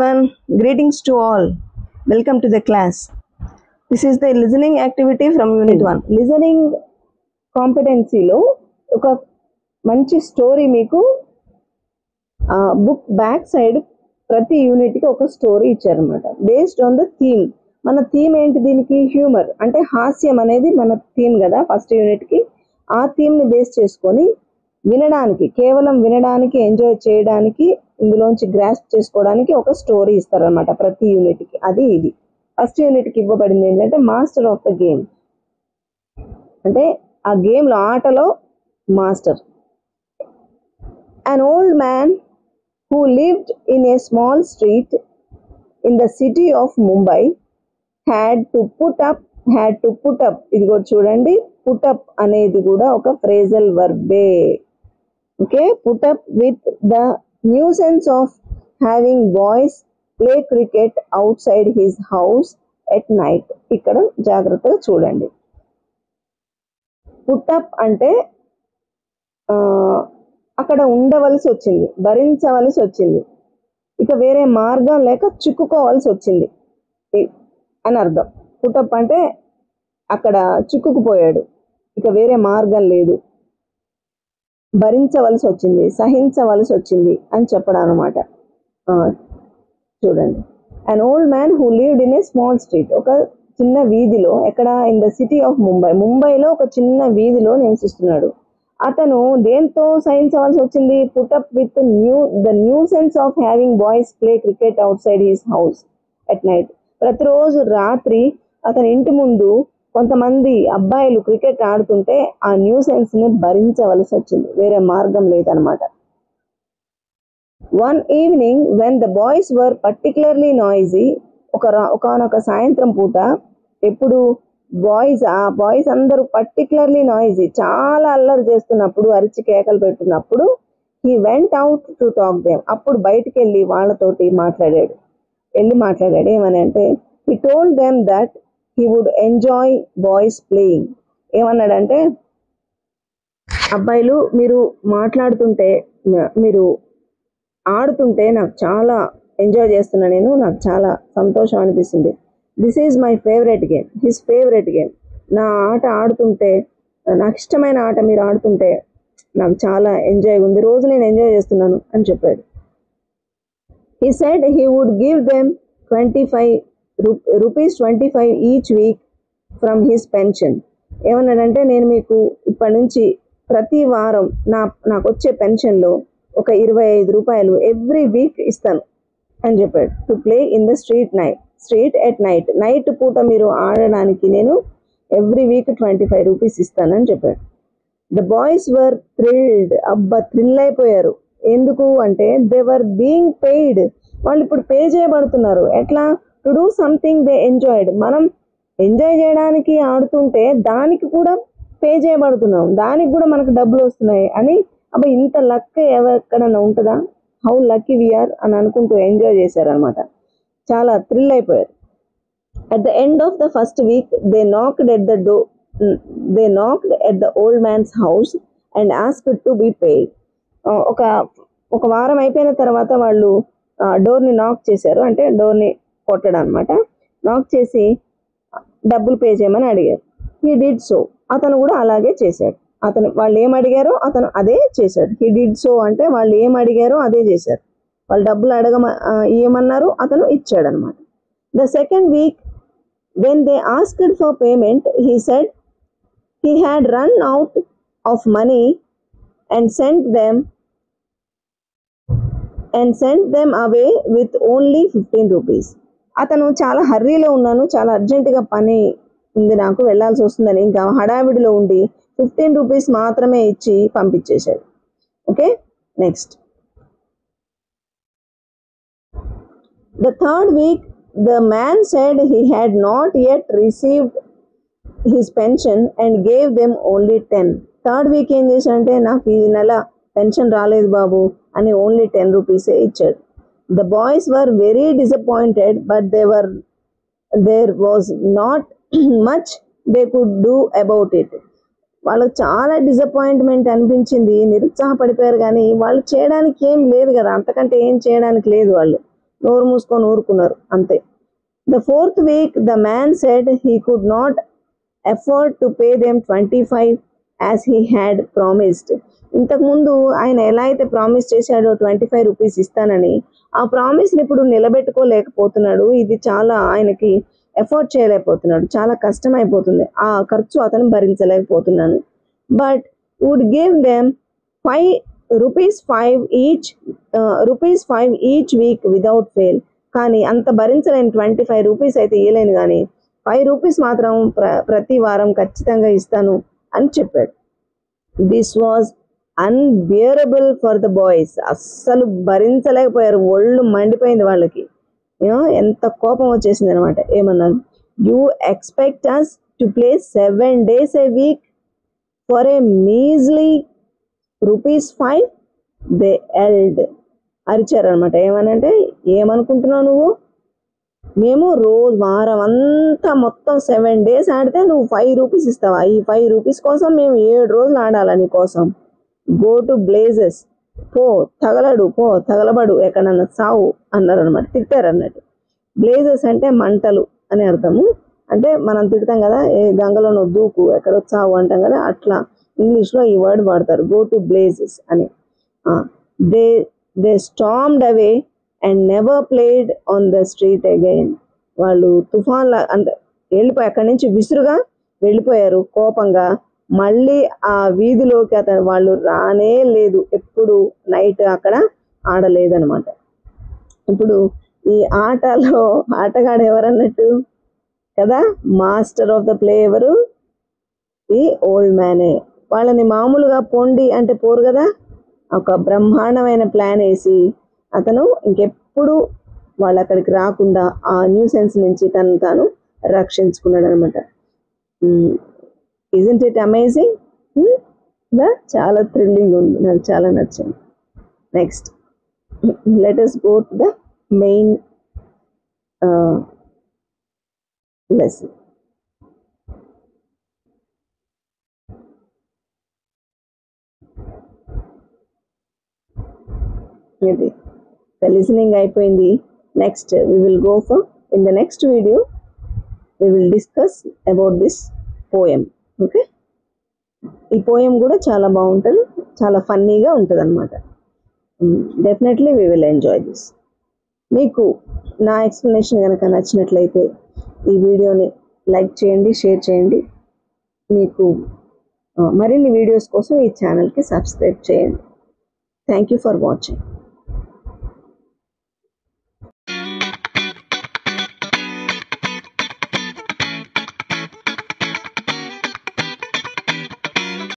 everyone, greetings to all. Welcome to the class. This is the listening activity from Unit 1. Listening కాంపిటెన్సీలో ఒక మంచి story మీకు book back side ప్రతి యూనిట్కి ఒక story ఇచ్చారనమాట బేస్డ్ ఆన్ ద థీమ్. మన theme ఏంటి దీనికి? హ్యూమర్, అంటే హాస్యం అనేది మన థీమ్ కదా ఫస్ట్ యూనిట్కి. ఆ థీమ్ని బేస్ చేసుకొని వినడానికి, కేవలం వినడానికి, ఎంజాయ్ చేయడానికి, ఇందులోంచి గ్రాస్ప్ చేసుకోవడానికి ఒక స్టోరీ ఇస్తారనమాట ప్రతి యూనిట్కి. అది ఇది ఫస్ట్ యూనిట్కి ఇవ్వబడింది ఏంటంటే మాస్టర్ ఆఫ్ ద గేమ్, అంటే ఆ గేమ్లో, ఆటలో master. An old man who lived in a small street in the city of Mumbai had to put up. ఇది కూడా చూడండి, put up అనేది కూడా ఒక phrasal verb. Okay, put up with the nuisance of having boys play cricket outside his house at night. ఇక్కడ జాగ్రత్తగా చూడండి. Put up అంటే అక్కడ ఉండవలసి వచ్చింది, భరించవలసి వచ్చింది, ఇక వేరే మార్గం లేక చిక్కుకోవాల్సి వచ్చింది అని అర్థం. పుటప్ అంటే అక్కడ చిక్కుకుపోయాడు, ఇక వేరే మార్గం లేదు, భరించవలసి వచ్చింది, సహించవలసి వచ్చింది అని చెప్పడం అనమాట. చూడండి, an old man who lived in a small street, ఒక చిన్న వీధిలో, ఎక్కడ? In the city of Mumbai, ముంబైలో ఒక చిన్న వీధిలో నివసిస్తున్నాడు. అతను దేంతో సహించవలసి వచ్చింది? Put up with the nuisance of having boys play cricket out side his house at night. ప్రతిరోజు రాత్రి అతని ఇంటి ముందు కొంతమంది అబ్బాయిలు క్రికెట్ ఆడుతుంటే ఆ న్యూసెన్స్ ని భరించవలసి వచ్చింది, వేరే మార్గం లేదనమాట. One evening when the boys were particularly noisy, ఒకనొక సాయంత్రం పూట, ఎప్పుడు ఆ బాయ్స్ అందరూ పర్టికులర్లీ నాయిజీ, చాలా అల్లరి చేస్తున్నప్పుడు, అరిచి కేకలు పెడుతున్నప్పుడు, he went out to talk them, అప్పుడు బయటికి వెళ్ళి వాళ్ళతోటి మాట్లాడాడు. ఏమని అంటే, he told them that he would enjoy boys playing. ఏమన్నాడంటే, అబ్బాయిలు మీరు మాట్లాడుతుంటే, మీరు ఆడుతుంటే నాకు చాలా ఎంజాయ్ చేస్తున్నా, నాకు చాలా సంతోషం అనిపిస్తుంది. This is my favourite game, his favourite game. నా ఆట ఆడుతుంటే, నాకు ఇష్టమైన ఆట మీరు ఆడుతుంటే నాకు చాలా ఎంజాయ్ ఉంది, రోజు నేను ఎంజాయ్ చేస్తున్నాను అని చెప్పాడు. He said he would give them 25 each week from his pension. ఏమన్నాడంటే, నేను మీకు ఇప్పటి నుంచి ప్రతి వారం నాకు వచ్చే పెన్షన్లో ఒక 25 రూపాయలు ఎవ్రీ వీక్ ఇస్తాను అని చెప్పాడు. To play in the street at night, night పూట మీరు ఆడడానికి నేను ఎవ్రీ వీక్ 25 రూపీస్ ఇస్తానని చెప్పాడు. The boys were thrilled, thrill అయిపోయారు. ఎందుకు అంటే, దే వర్ బీయింగ్ పెయిడ్, వాళ్ళు ఇప్పుడు పే చేయబడుతున్నారు. ఎట్లా? To do something they enjoyed. మనం ఎంజాయ్ చేయడానికి ఆడుతుంటే దానికి కూడా పే చేయబడుతున్నాం, దానికి కూడా మనకు డబ్బులు వస్తున్నాయి అని, ఇంత లక్ ఎక్కడన్నా ఉంటుందా? హౌ లక్కీ వీఆర్ అని అనుకుంటూ ఎంజాయ్ చేశారనమాట, చాలా థ్రిల్ అయిపోయారు. At the end of the first week they knocked at the old man's house and asked to be paid. ఒక వారం అయిపోయిన తర్వాత వాళ్ళు డోర్ని నాక్ చేశారు, అంటే డోర్ని కొట్టడం అనమాట. నాక్ చేసి డబ్బులు పే చేయమని అడిగారు. హీ డిడ్ సో, అతను కూడా అలాగే చేశాడు. వాళ్ళు ఏం అడిగారో అతను అదే చేశాడు. హీ డిడ్ సో అంటే వాళ్ళు ఏం అడిగారో అదే చేశారు. వాళ్ళు డబ్బులు ఇవ్వమన్నారు, అతను ఇచ్చాడు అనమాట. The second week when they asked for payment he said he had run out of money and sent them away with only 15 rupees. అతను చాలా హర్రీలో ఉన్నాను, చాలా అర్జెంటుగా పని ఉంది, నాకు వెళ్లాల్సి వస్తుందని ఇంకా హడావిడిలో ఉండి 15 రూపీస్ మాత్రమే ఇచ్చి పంపించేశాడు. Okay, next. The third week, the man said he had not yet received his pension and gave them only 10. Third week ఏం చేశాడంటే, నాకు ఈ నెల పెన్షన్ రాలేదు బాబు అని ఓన్లీ 10 రూపీసే ఇచ్చాడు. The boys were very disappointed, but there was not much they could do about it. వాళ్ళకి చాలా డిసప్పాయింట్మెంట్ అనిపించింది, నిరుత్సాహపడిపోయారు, కానీ వాళ్ళు చేయడానికి ఏం లేదు కదా, అంతకంటే ఏం చేయడానికి లేదు వాళ్ళు. నోరు మూసుకొని ఊరుకున్నారు అంతే. The fourth week, the man said he could not afford to pay them 25 as he had promised. ఇంతకుముందు ఆయన ఎలా అయితే ప్రామిస్ చేశాడో 25 రూపీస్ ఇస్తానని, ఆ ప్రామిస్ని ఇప్పుడు నిలబెట్టుకోలేకపోతున్నాడు. ఇది చాలా ఆయనకి ఎఫోర్డ్ చేయలేకపోతున్నాడు, చాలా కష్టం అయిపోతుంది, ఆ ఖర్చు అతను భరించలేకపోతున్నాను. But would give them 5 rupees 5 each week without fail. కానీ అంత భరించలేని 25 రూపీస్ అయితే ఇవ్వలేను, కానీ 5 రూపీస్ మాత్రం ప్రతి వారం ఖచ్చితంగా ఇస్తాను అని చెప్పాడు. This was unbearable for the boys. అస్సలు భరించలేకపోయారు, ఒళ్ళు మండిపోయింది వాళ్ళకి. ఎంత కోపం వచ్చేసింది అనమాట. ఏమన్నారు? You expect us to play 7 days a week for a measly ₹5. They yelled అరిచారు అనమాట. ఏమనంటే, ఏమనుకుంటున్నావు నువ్వు? మేము వారం అంతా మొత్తం 7 days ఆడితే నువ్వు 5 రూపీస్ ఇస్తావా? ఈ 5 రూపీస్ కోసం మేము 7 రోజులు ఆడాలా నీ కోసం? గో టు బ్లేజెస్, పో తగలబడు, ఎక్కడన్నా సావు అన్నారు అనమాట. తిట్టారు అన్నట్టు. బ్లేజెస్ అంటే మంటలు అని అర్థము. అంటే మనం తిడతాం కదా, ఏ గంగలో నువ్వు దూకు, ఎక్కడో చావు అంటాం కదా, అట్లా ఇంగ్లీష్లో ఈ వర్డ్ వాడతారు, గో టు బ్లేజెస్ అని. They stormed away and never played on the street again. వాళ్ళు తుఫాన్లా అంటే అక్కడి నుంచి విసురుగా వెళ్ళిపోయారు కోపంగా. మళ్ళీ ఆ వీధిలోకి వాళ్ళు రానే లేదు, ఎప్పుడు నైట్ అక్కడ ఆడలేదన్నమాట. ఇప్పుడు ఈ ఆటలో ఆటగాడు ఎవరన్నట్టు కదా, మాస్టర్ ఆఫ్ ద ప్లే ఎవరు? ఈ ఓల్డ్ మ్యానే. వాళ్ళని మామూలుగా పొండి అంటే పోరు కదా, ఒక బ్రహ్మాండమైన ప్లాన్ వేసి అతను ఇంకెప్పుడు వాళ్ళు అక్కడికి రాకుండా ఆ న్యూసెన్స్ నుంచి తాను రక్షించుకున్నాడు అనమాట. Isn't it amazing? చాలా థ్రిల్లింగ్ ఉంది, నాకు చాలా నచ్చింది. Next let us go to the main lesson. ఇది లిసనింగ్ అయిపోయింది. Next we will go for, in the next video we will discuss about this poem. Okay, ఈ పోయం కూడా చాలా బాగుంటుంది, చాలా ఫన్నీగా ఉంటుంది అనమాట. Definitely we will enjoy this. మీకు నా ఎక్స్ప్లెనేషన్ కనుక నచ్చినట్లయితే ఈ వీడియోని లైక్ చేయండి, షేర్ చేయండి. మీకు మరిన్ని వీడియోస్ కోసం ఈ ఛానల్కి సబ్స్క్రైబ్ చేయండి. Thank you for watching.